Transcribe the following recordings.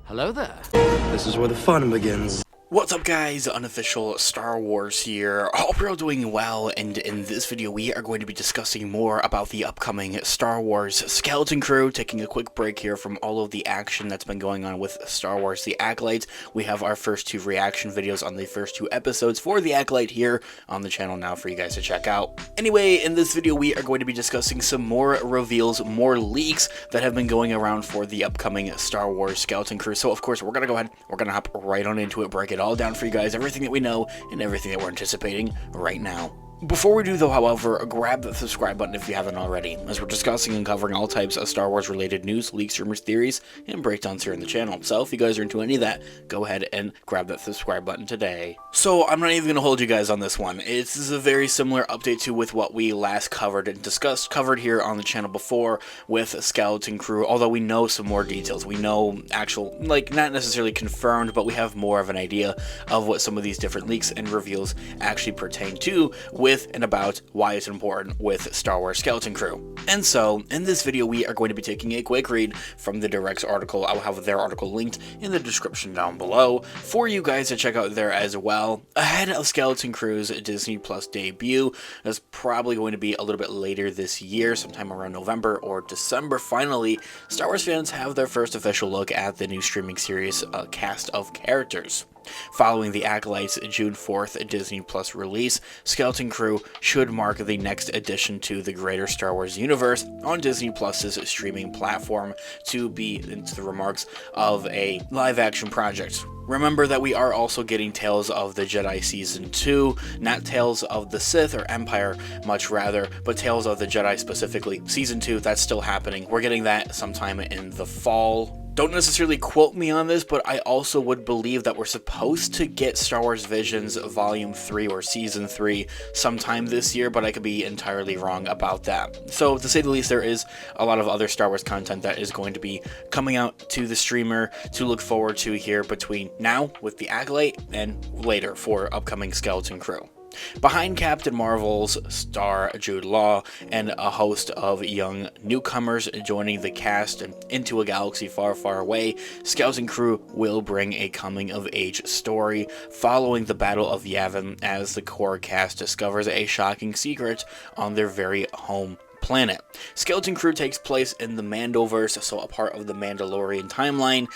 Hello there. This is where the fun begins. What's up guys, Unofficial Star Wars here. Hope you're all doing well, and in this video we are going to be discussing more about the upcoming Star Wars Skeleton Crew, taking a quick break here from all of the action that's been going on with Star Wars The Acolyte. We have our first two reaction videos on the first two episodes for The Acolyte here on the channel now for you guys to check out. Anyway, in this video we are going to be discussing some more reveals, more leaks that have been going around for the upcoming Star Wars Skeleton Crew. So of course we're going to go ahead, we're going to hop right on into it, break it all down for you guys, everything that we know and everything that we're anticipating right now. Before we do though, however, grab the subscribe button if you haven't already, as we're discussing and covering all types of Star Wars related news, leaks, rumors, theories, and breakdowns here in the channel. So if you guys are into any of that, go ahead and grab that subscribe button today. So I'm not even going to hold you guys on this one. This is a very similar update to with what we last covered and covered here on the channel before with Skeleton Crew, although we know some more details. We know actual, like, not necessarily confirmed, but we have more of an idea of what some of these different leaks and reveals actually pertain to with and about why it's important with Star Wars Skeleton Crew. And so, in this video, we are going to be taking a quick read from the Direct's article. I will have their article linked in the description down below for you guys to check out there as well. Ahead of Skeleton Crew's Disney Plus debut, that's probably going to be a little bit later this year, sometime around November or December. Finally, Star Wars fans have their first official look at the new streaming series cast of characters. Following The Acolyte's June 4th Disney Plus release, Skeleton Crew should mark the next addition to the greater Star Wars universe on Disney Plus's streaming platform, to be, into the remarks, of a live-action project. Remember that we are also getting Tales of the Jedi Season 2, not Tales of the Sith or Empire, much rather, but Tales of the Jedi specifically. Season 2, that's still happening. We're getting that sometime in the fall. Don't necessarily quote me on this, but I also would believe that we're supposed to get Star Wars Visions Volume 3 or Season 3 sometime this year, but I could be entirely wrong about that. So, to say the least, there is a lot of other Star Wars content that is going to be coming out to the streamer to look forward to here between now with The Acolyte and later for upcoming Skeleton Crew. Behind Captain Marvel's star Jude Law and a host of young newcomers joining the cast into a galaxy far, far away, Skeleton Crew will bring a coming-of-age story following the Battle of Yavin as the core cast discovers a shocking secret on their very home planet. Skeleton Crew takes place in the Mandoverse, so a part of the Mandalorian timeline,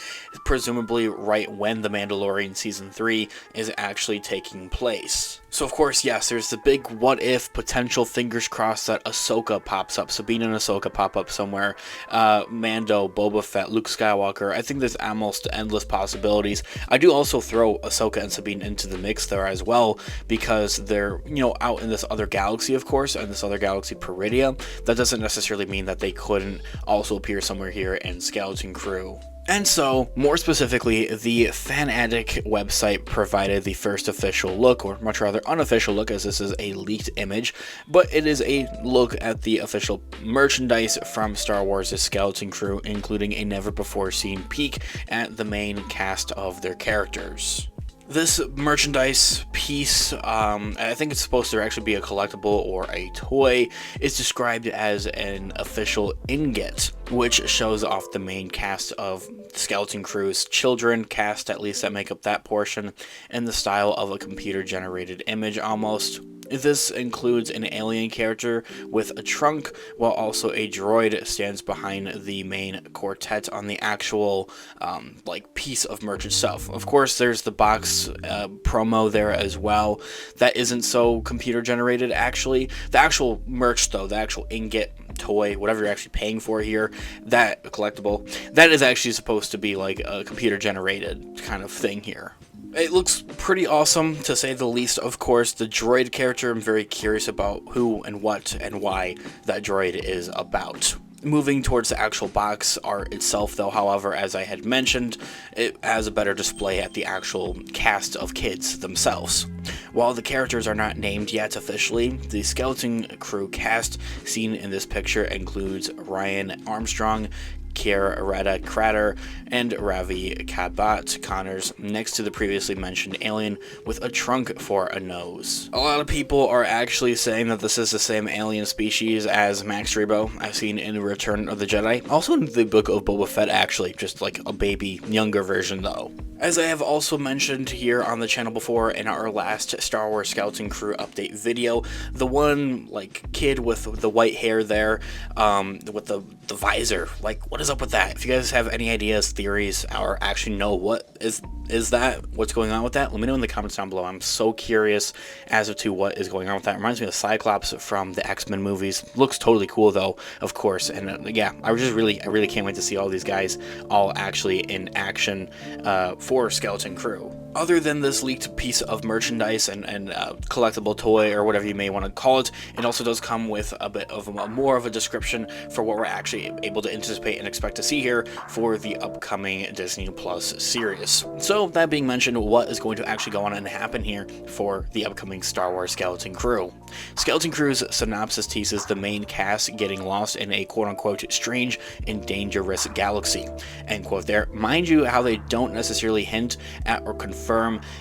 presumably right when the Mandalorian Season 3 is actually taking place. So of course, yes, there's the big what if potential, fingers crossed, that Ahsoka pops up, Sabine and Ahsoka pop up somewhere, Mando, Boba Fett, Luke Skywalker. I think there's almost endless possibilities. I do also throw Ahsoka and Sabine into the mix there as well, because they're, you know, out in this other galaxy, of course, and this other galaxy, Peridia. That doesn't necessarily mean that they couldn't also appear somewhere here in Skeleton Crew. And so, more specifically, the Fan Addict website provided the first official look, or much rather unofficial look, as this is a leaked image, but it is a look at the official merchandise from Star Wars' Skeleton Crew, including a never-before-seen peek at the main cast of their characters. This merchandise piece, I think it's supposed to actually be a collectible or a toy, is described as an official ingot, which shows off the main cast of Skeleton Crew's children, cast at least that make up that portion, in the style of a computer-generated image almost. This includes an alien character with a trunk, while also a droid stands behind the main quartet on the actual piece of merch itself. Of course, there's the box promo there as well. That isn't so computer generated actually. The actual merch though, the actual ingot, toy, whatever you're actually paying for here, that collectible, that is actually supposed to be like a computer generated kind of thing here. It looks pretty awesome, to say the least. Of course, the droid character, I'm very curious about who and what and why that droid is about. Moving towards the actual box art itself, though, however, as I had mentioned, it has a better display at the actual cast of kids themselves. While the characters are not named yet officially, the Skeleton Crew cast seen in this picture includes Ryan Armstrong, Kier Reda Crater and Ravi Kabat Connors next to the previously mentioned alien with a trunk for a nose. A lot of people are actually saying that this is the same alien species as Max Rebo I've seen in Return of the Jedi, also in the book of Boba Fett actually, just like a baby, younger version though. As I have also mentioned here on the channel before in our last Star Wars Skeleton Crew update video, the one like kid with the white hair there, with the visor, like what is up with that? If you guys have any ideas, theories, or actually know what is that, what's going on with that, let me know in the comments down below. I'm so curious as to what is going on with that. It reminds me of Cyclops from the X-Men movies. Looks totally cool though, of course, and yeah, I really can't wait to see all these guys all actually in action for Skeleton Crew. Other than this leaked piece of merchandise and collectible toy or whatever you may want to call it, it also does come with a bit of more of a description for what we're actually able to anticipate and expect to see here for the upcoming Disney Plus series. So that being mentioned, what is going to actually go on and happen here for the upcoming Star Wars Skeleton Crew? Skeleton Crew's synopsis teases the main cast getting lost in a quote-unquote strange and dangerous galaxy, end quote there. Mind you how they don't necessarily hint at or confirm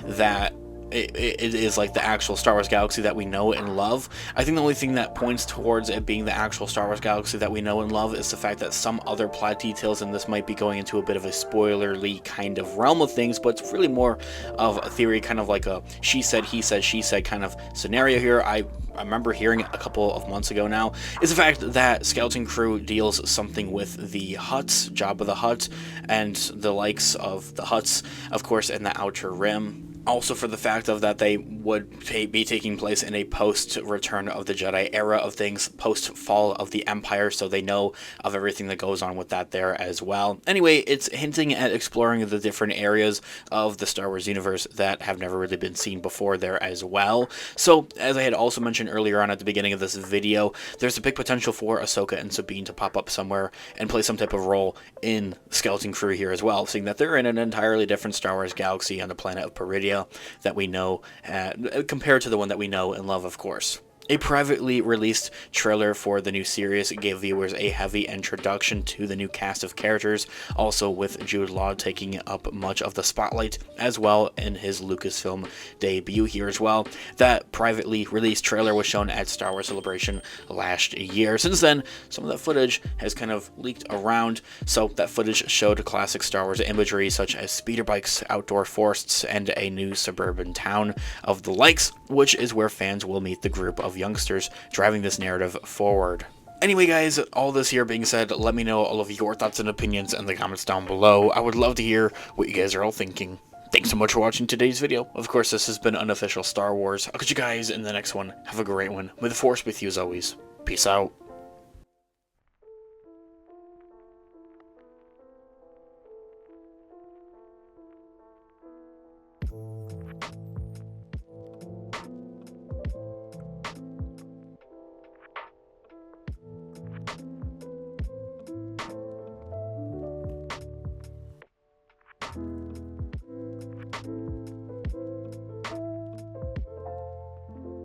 that it is like the actual Star Wars galaxy that we know and love. I think the only thing that points towards it being the actual Star Wars galaxy that we know and love is the fact that some other plot details in this might be going into a bit of a spoilerly kind of realm of things, but it's really more of a theory, kind of like a she said, he said, she said kind of scenario here. I remember hearing a couple of months ago now, is the fact that Skeleton Crew deals something with the Hutts, Jabba the Hutt, and the likes of the Hutts, of course, in the Outer Rim. Also for the fact of that they would be taking place in a post-Return of the Jedi era of things, post-Fall of the Empire, so they know of everything that goes on with that there as well. Anyway, it's hinting at exploring the different areas of the Star Wars universe that have never really been seen before there as well. So, as I had also mentioned earlier on at the beginning of this video, there's a big potential for Ahsoka and Sabine to pop up somewhere and play some type of role in Skeleton Crew here as well, seeing that they're in an entirely different Star Wars galaxy on the planet of Peridia that we know, compared to the one that we know and love, of course. A privately released trailer for the new series gave viewers a heavy introduction to the new cast of characters, also with Jude Law taking up much of the spotlight as well in his Lucasfilm debut here as well. That privately released trailer was shown at Star Wars Celebration last year. Since then, some of that footage has kind of leaked around, so that footage showed classic Star Wars imagery such as speeder bikes, outdoor forests, and a new suburban town of the likes, which is where fans will meet the group of youngsters driving this narrative forward. Anyway guys, all this here being said, let me know all of your thoughts and opinions in the comments down below. I would love to hear what you guys are all thinking. Thanks so much for watching today's video. Of course, this has been Unofficial Star Wars. I'll catch you guys in the next one. Have a great one. May the Force be with you as always. Peace out.